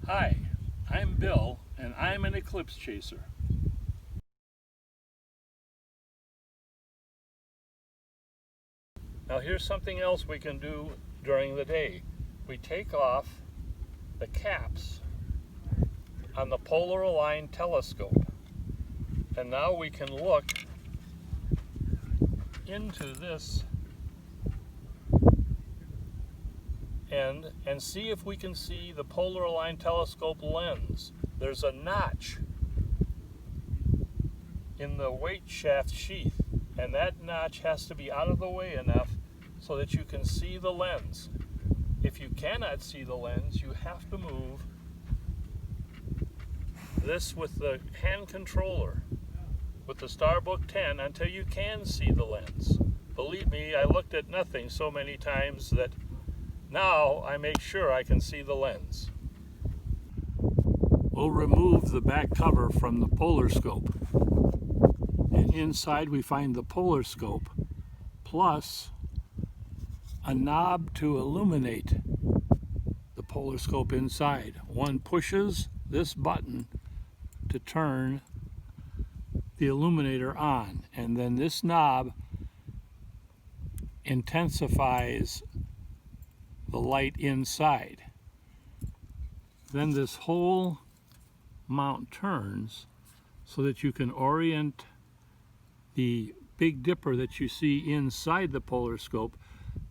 Hi, I'm Bill, and I'm an eclipse chaser. Now here's something else we can do during the day. We take off the caps on the polar aligned telescope, and now we can look into this end and see if we can see the polar aligned telescope lens. There's a notch in the weight shaft sheath, and that notch has to be out of the way enough so that you can see the lens. If you cannot see the lens, you have to move this with the hand controller with the Starbook 10 until you can see the lens. Believe me, I looked at nothing so many times that now I make sure I can see the lens. We'll remove the back cover from the polar scope, and inside we find the polar scope plus a knob to illuminate the polar scope inside. One pushes this button to turn the illuminator on, and then this knob intensifies the light inside. Then this whole mount turns so that you can orient the Big Dipper that you see inside the polar scope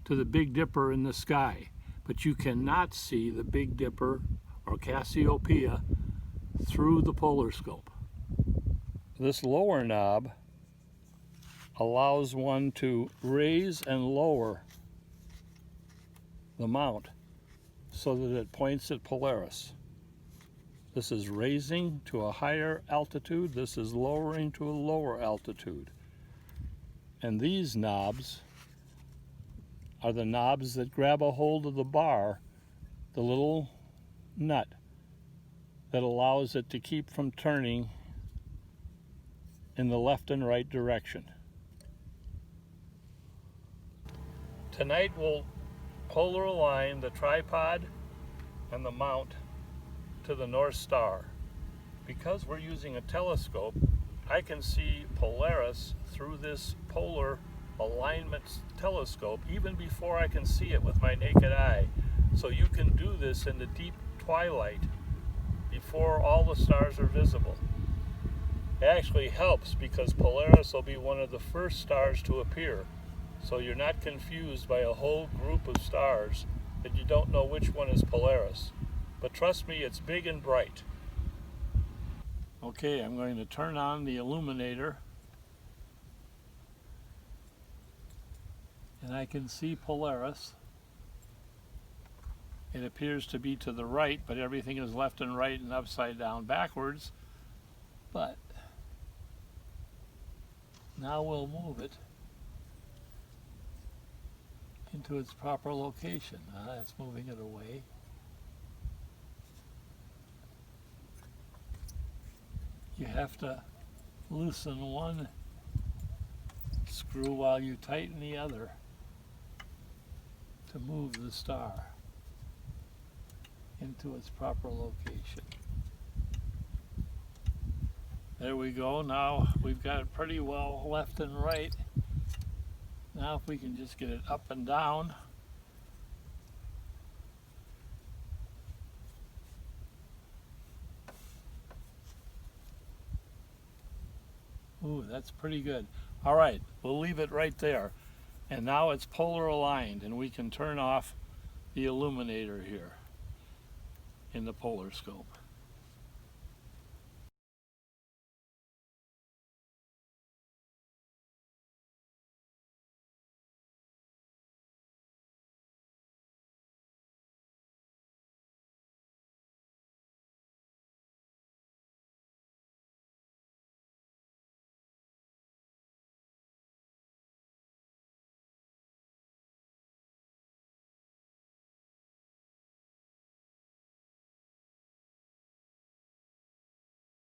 to the Big Dipper in the sky. But you cannot see the Big Dipper or Cassiopeia through the polar scope. This lower knob allows one to raise and lower the mount so that it points at Polaris. This is raising to a higher altitude, this is lowering to a lower altitude. And these knobs are the knobs that grab a hold of the bar, the little nut that allows it to keep from turning in the left and right direction. Tonight we'll polar align the tripod and the mount to the North Star. Because we're using a telescope, I can see Polaris through this polar alignment telescope even before I can see it with my naked eye. So you can do this in the deep twilight before all the stars are visible. It actually helps because Polaris will be one of the first stars to appear. So you're not confused by a whole group of stars that you don't know which one is Polaris. But trust me, it's big and bright. Okay, I'm going to turn on the illuminator, and I can see Polaris. It appears to be to the right, but everything is left and right and upside down backwards. But now we'll move it into its proper location. That's moving it away. You have to loosen one screw while you tighten the other to move the star into its proper location. There we go. Now we've got it pretty well left and right. Now if we can just get it up and down. Ooh, that's pretty good. All right, we'll leave it right there. And now it's polar aligned, and we can turn off the illuminator here in the polar scope.